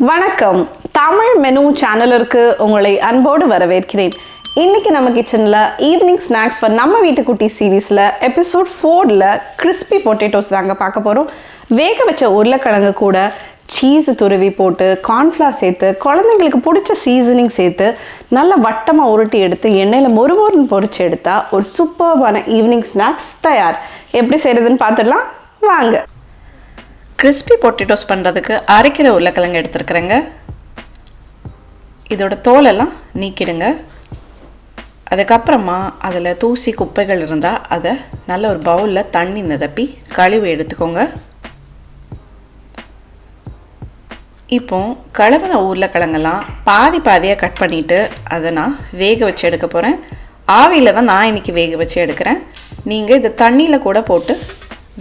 வணக்கம். தமிழ் மெனு சேனலுக்கு உங்களை அன்போடு வரவேற்கிறேன். இன்னைக்கு நம்ம கிச்சனில் ஈவினிங் ஸ்நாக்ஸ் ஃபார் நம்ம வீட்டு குட்டி சீரீஸில் எபிசோட் 4ல் கிறிஸ்பி பொட்டேட்டோஸ் தாங்க பார்க்க போகிறோம். வேக வச்ச உருளைக்கிழங்கு கூட சீஸ் துருவி போட்டு கார்ன்ஃப்ளவர் சேர்த்து குழந்தைங்களுக்கு பிடிச்ச சீசனிங் சேர்த்து நல்லா வட்டமாக உருட்டி எடுத்து எண்ணெயில் மொறுமொறுன்னு பொரிச்சு எடுத்தால் ஒரு சூப்பர்பான ஈவினிங் ஸ்நாக்ஸ் தயார். எப்படி செய்கிறதுன்னு பார்த்துடலாம் வாங்க. கிறிஸ்பி பொட்டேட்டோஸ் பண்ணுறதுக்கு அரைக்கிற உருளைக்கிழங்கு எடுத்துருக்குறேங்க. இதோட தோலெல்லாம் நீக்கிடுங்க. அதுக்கப்புறமா அதில் தூசி குப்பைகள் இருந்தால் அதை நல்ல ஒரு பவுலில் தண்ணி நிரப்பி கழுவி எடுத்துக்கோங்க. இப்போ கழுவின உருளைக்கிழங்கெல்லாம் பாதி பாதியாக கட் பண்ணிவிட்டு அதை நான் வேக வச்சு எடுக்க போகிறேன். ஆவியில் தான் நான் இன்றைக்கி வேக வச்சு எடுக்கிறேன். நீங்கள் இதை தண்ணியில் கூட போட்டு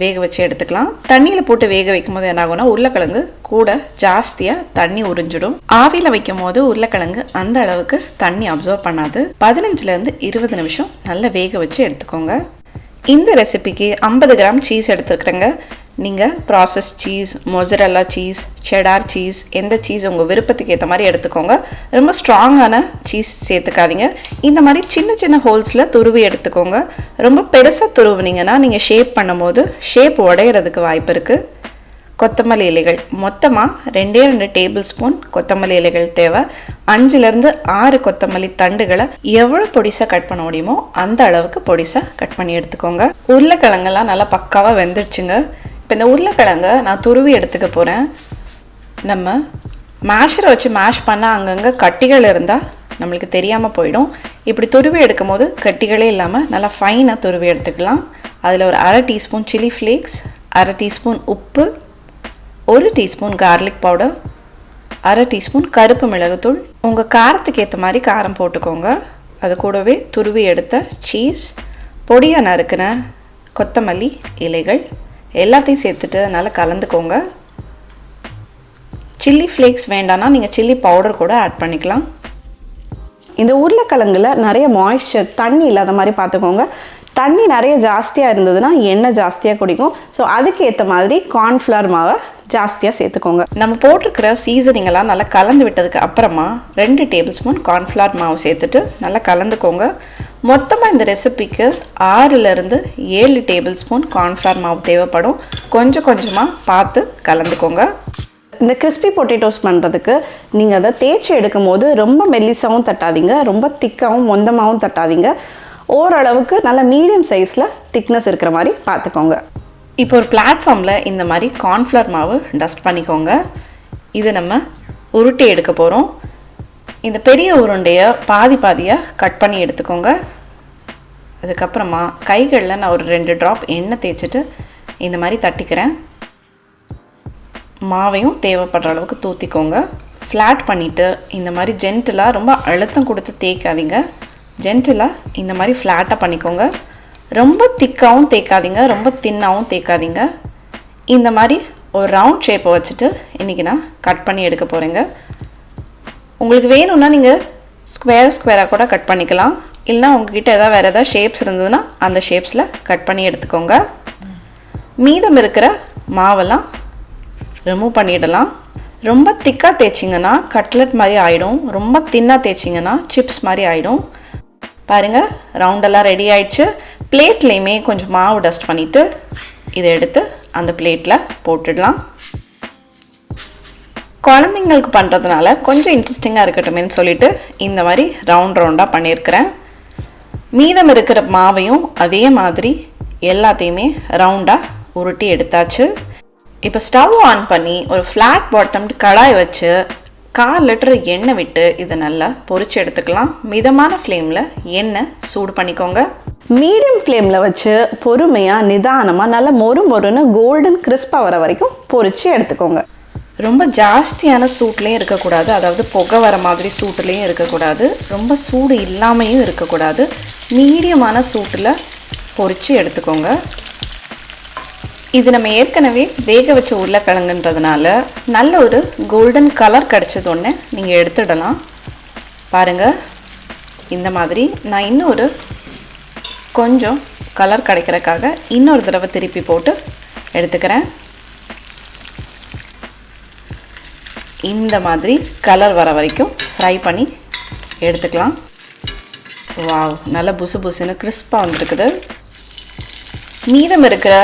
வேக வச்சு எடுத்துக்கலாம். தண்ணியில் போட்டு வேக வைக்கும் போது என்ன ஆகும்னா உருளைக்கிழங்கு கூட ஜாஸ்தியாக தண்ணி உறிஞ்சிடும். ஆவியில் வைக்கும் போது உருளைக்கிழங்கு அந்த அளவுக்கு தண்ணி அப்சர்வ் பண்ணாது. 15லேருந்து 20 நிமிஷம் நல்லா வேக வச்சு எடுத்துக்கோங்க. இந்த ரெசிபிக்கு 50 கிராம் சீஸ் எடுத்துருக்குறேங்க. நீங்கள் process cheese, mozzarella cheese, cheddar cheese, எந்த சீஸ் உங்கள் விருப்பத்துக்கு ஏற்ற மாதிரி எடுத்துக்கோங்க. ரொம்ப ஸ்ட்ராங்கான சீஸ் சேர்த்துக்காதீங்க. இந்த மாதிரி சின்ன சின்ன ஹோல்ஸில் துருவி எடுத்துக்கோங்க. ரொம்ப பெருசாக துருவுனீங்கன்னா நீங்கள் ஷேப் பண்ணும்போது ஷேப் உடையிறதுக்கு வாய்ப்பு இருக்குது. கொத்தமல்லி இலைகள் மொத்தமாக 2 டேபிள் ஸ்பூன் கொத்தமல்லி இலைகள் தேவை. 5லேருந்து 6 கொத்தமல்லி தண்டுகளை எவ்வளோ பொடிசாக கட் பண்ண முடியுமோ அந்த அளவுக்கு பொடிசாக கட் பண்ணி எடுத்துக்கோங்க. உருளைக்கிழங்கெல்லாம் நல்லா பக்காவாக வெந்துடுச்சுங்க. இப்போ இந்த உருளைக்கிழங்கை நான் துருவி எடுத்துக்க போகிறேன். நம்ம மேஷரை வச்சு மேஷ் பண்ணால் அங்கங்கே கட்டிகள் இருந்தால் நம்மளுக்கு தெரியாமல் போயிடும். இப்படி துருவி எடுக்கும் போது கட்டிகளே இல்லாமல் நல்லா ஃபைனாக துருவி எடுத்துக்கலாம். அதில் ஒரு 1/2 டீஸ்பூன் சில்லி ஃப்ளேக்ஸ், 1/2 டீஸ்பூன் உப்பு, 1 டீஸ்பூன் கார்லிக் பவுடர், 1/2 டீஸ்பூன் கருப்பு மிளகுத்தூள். உங்கள் காரத்துக்கு ஏற்ற மாதிரி காரம் போட்டுக்கோங்க. அது கூடவே துருவி எடுத்த சீஸ், பொடியாக நறுக்கின கொத்தமல்லி இலைகள் எல்லாத்தையும் சேர்த்துட்டு நல்லா கலந்துக்கோங்க. சில்லி ஃப்ளேக்ஸ் வேண்டாம்னா நீங்கள் சில்லி பவுடர் கூட ஆட் பண்ணிக்கலாம். இந்த உருளைக்கிழங்குல நிறைய மாய்ஸ்சர், தண்ணி இல்லாத மாதிரி பார்த்துக்கோங்க. தண்ணி நிறைய ஜாஸ்தியாக இருந்ததுன்னா எண்ணெய் ஜாஸ்தியாக குடிக்கும். ஸோ அதுக்கு ஏற்ற மாதிரி கார்ன்ஃப்ளவர் மாவை ஜாஸ்தியாக சேர்த்துக்கோங்க. நம்ம போட்டிருக்கிற சீசனிங்கெல்லாம் நல்லா கலந்து விட்டதுக்கு அப்புறமா 2 டேபிள் ஸ்பூன் கார்ன்ஃப்ளவர் மாவு சேர்த்துட்டு நல்லா கலந்துக்கோங்க. மொத்தமாக இந்த ரெசிபிக்கு 6லேருந்து 7 டேபிள் ஸ்பூன் கார்ன்ஃப்ளவர் மாவு தேவைப்படும். கொஞ்சம் கொஞ்சமாக பார்த்து கலந்துக்கோங்க. இந்த கிறிஸ்பி பொட்டேட்டோஸ் பண்ணுறதுக்கு நீங்கள் அதை தேய்ச்சி எடுக்கும் போது ரொம்ப மெல்லிசாகவும் தட்டாதீங்க, ரொம்ப திக்காகவும் மொந்தமாகவும் தட்டாதீங்க. ஓரளவுக்கு நல்ல மீடியம் சைஸில் திக்னஸ் இருக்கிற மாதிரி பார்த்துக்கோங்க. இப்போ ஒரு பிளாட்ஃபார்மில் இந்த மாதிரி கார்ன்ஃப்ளவர் மாவு டஸ்ட் பண்ணிக்கோங்க. இதை நம்ம உருட்டி எடுக்க போகிறோம். இந்த பெரிய உருண்டையை பாதி பாதியாக கட் பண்ணி எடுத்துக்கோங்க. அதுக்கப்புறமா கைகளில் நான் ஒரு 2 ட்ராப் எண்ணெய் தேய்ச்சிட்டு இந்த மாதிரி தட்டிக்கிறேன். மாவையும் தேவைப்படுற அளவுக்கு தூத்திக்கோங்க. ஃப்ளாட் பண்ணிவிட்டு இந்த மாதிரி ஜென்டிலாக, ரொம்ப அழுத்தம் கொடுத்து தேய்க்காதீங்க, ஜென்டிலாக இந்த மாதிரி ஃப்ளாட்டாக பண்ணிக்கோங்க. ரொம்ப திக்காகவும் தேய்க்காதீங்க, ரொம்ப தின்னாகவும் தேய்க்காதீங்க. இந்த மாதிரி ஒரு ரவுண்ட் ஷேப்பை வச்சுட்டு இன்றைக்கி நான் கட் பண்ணி எடுக்க போகிறேங்க. உங்களுக்கு வேணும்னா நீங்கள் ஸ்கொயராக கூட கட் பண்ணிக்கலாம். இல்லைனா உங்ககிட்ட வேறு ஏதாவது ஷேப்ஸ் இருந்ததுன்னா அந்த ஷேப்ஸில் கட் பண்ணி எடுத்துக்கோங்க. மீதம் இருக்கிற மாவெல்லாம் ரிமூவ் பண்ணிடலாம். ரொம்ப திக்காக தேய்ச்சிங்கன்னா கட்லெட் மாதிரி ஆகிடும். ரொம்ப தின்னாக தேய்ச்சிங்கன்னா சிப்ஸ் மாதிரி ஆகிடும். பாருங்கள், ரவுண்டெல்லாம் ரெடி ஆயிடுச்சு. பிளேட்லேயுமே கொஞ்சம் மாவு டஸ்ட் பண்ணிவிட்டு இதை எடுத்து அந்த பிளேட்டில் போட்டுடலாம். குழந்தைங்களுக்கு பண்ணுறதுனால கொஞ்சம் இன்ட்ரெஸ்டிங்காக இருக்கட்டுமேன்னு சொல்லிட்டு இந்த மாதிரி ரவுண்டாக பண்ணியிருக்கிறேன். மீதம் இருக்கிற மாவையும் அதே மாதிரி எல்லாத்தையுமே ரவுண்டாக உருட்டி எடுத்தாச்சு. இப்போ ஸ்டவ் ஆன் பண்ணி ஒரு ஃப்ளாட் பாட்டம் கடாய் வச்சு 1/4 லிட்டர் எண்ணெய் விட்டு இதை நல்லா பொரிச்சு எடுத்துக்கலாம். மிதமான ஃப்ளேமில் எண்ணெய் சூடு பண்ணிக்கோங்க. மீடியம் ஃப்ளேமில் வச்சு பொறுமையாக நிதானமாக நல்லா மொறுன்னு கோல்டன் கிறிஸ்பாக வர வரைக்கும் பொரிச்சு எடுத்துக்கோங்க. ரொம்ப ஜாஸ்தியான சூட்லேயும் இருக்கக்கூடாது, அதாவது புகை வர மாதிரி சூட்டுலேயும் இருக்கக்கூடாது, ரொம்ப சூடு இல்லாமையும் இருக்கக்கூடாது. மீடியமான சூட்டில் பொரித்து எடுத்துக்கோங்க. இது நம்ம ஏற்கனவே வேக வச்ச உருளைக்கிழங்குன்றதுனால நல்ல ஒரு கோல்டன் கலர் கிடச்சதொன்னே நீங்கள் எடுத்துடலாம். பாருங்கள், இந்த மாதிரி நான் இன்னொரு கொஞ்சம் கலர் கிடைக்கிறதுக்காக இன்னொரு தடவை திருப்பி போட்டு எடுத்துக்கிறேன். இந்த மாதிரி கலர் வர வரைக்கும் ஃப்ரை பண்ணி எடுத்துக்கலாம். வாவ், நல்ல புசு புசுன்னு கிறிஸ்பாக வந்துருக்குது. மீதம் இருக்கிற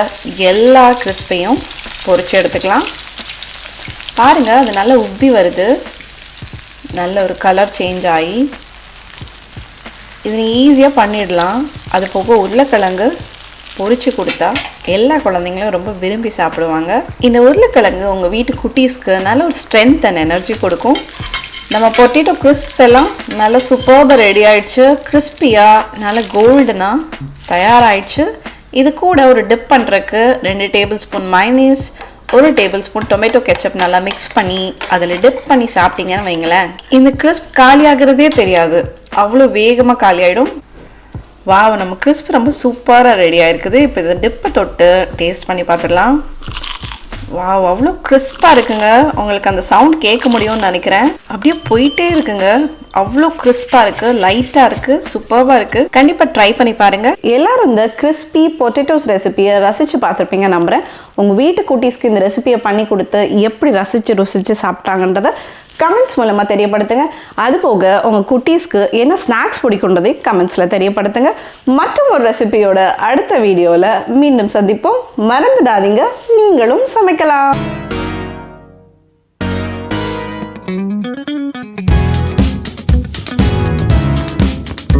எல்லா கிறிஸ்பையும் பொரிச்சு எடுத்துக்கலாம். பாருங்கள், அது நல்லா உப்பி வருது, நல்ல ஒரு கலர் சேஞ்ச் ஆகி. இது ஈஸியாக பண்ணிடலாம். அது போக உருளைக்கிழங்கு பொரிச்சு கொடுத்தா எல்லா குழந்தைங்களும் ரொம்ப விரும்பி சாப்பிடுவாங்க. இந்த உருளைக்கிழங்கு உங்கள் வீட்டு குட்டீஸ்க்கு நல்ல ஒரு ஸ்ட்ரென்த் அண்ட் எனர்ஜி கொடுக்கும். நம்ம பொட்டேட்டோ கிறிஸ்ப்ஸ் எல்லாம் நல்லா சூப்பராக ரெடி ஆகிடுச்சு. கிறிஸ்பியாக நல்ல கோல்டுனாக தயாராகிடுச்சு. இது கூட ஒரு டிப் பண்ணுறதுக்கு 2 table spoon mayonnaise, 1 table spoon tomato ketchup நல்லா மிக்ஸ் பண்ணி அதில் டிப் பண்ணி சாப்பிட்டீங்கன்னு வைங்களேன், இந்த கிறிஸ்ப் காலியாகிறதே தெரியாது, அவ்வளோ வேகமாக காலியாகிடும். வாவ், நம்ம கிறிஸ்ப் ரொம்ப சூப்பராக ரெடி ஆகிருக்குது. இப்போ இதை டிப்பை தொட்டு டேஸ்ட் பண்ணி பார்த்துடலாம். வாவ், அவ்வளோ கிறிஸ்பாக இருக்குங்க. உங்களுக்கு அந்த சவுண்ட் கேட்க முடியும்னு நினைக்கிறேன். அப்படியே போயிட்டே இருக்குங்க, அவ்வளோ கிறிஸ்பாக இருக்குது, லைட்டாக இருக்குது, சூப்பராக இருக்குது. கண்டிப்பாக ட்ரை பண்ணி பாருங்கள். எல்லாரும் இந்த கிறிஸ்பி பொட்டேட்டோஸ் ரெசிபியை ரசித்து பார்த்துருப்பீங்க நம்புகிறேன். உங்கள் வீட்டு குட்டீஸ்க்கு இந்த ரெசிபியை பண்ணி கொடுத்து எப்படி ருசித்து சாப்பிட்டாங்கன்றதை கமெண்ட்ஸ் மூலமாக தெரியப்படுத்துங்க. அதுபோக உங்கள் குட்டீஸ்க்கு என்ன ஸ்நாக்ஸ் பிடிக்குன்றதை கமெண்ட்ஸில் தெரியப்படுத்துங்க. மற்றும் ஒரு ரெசிபியோட அடுத்த வீடியோவில் மீண்டும் சந்திப்போம். மறந்துடாதீங்க, நீங்களும் சமைக்கலாம்.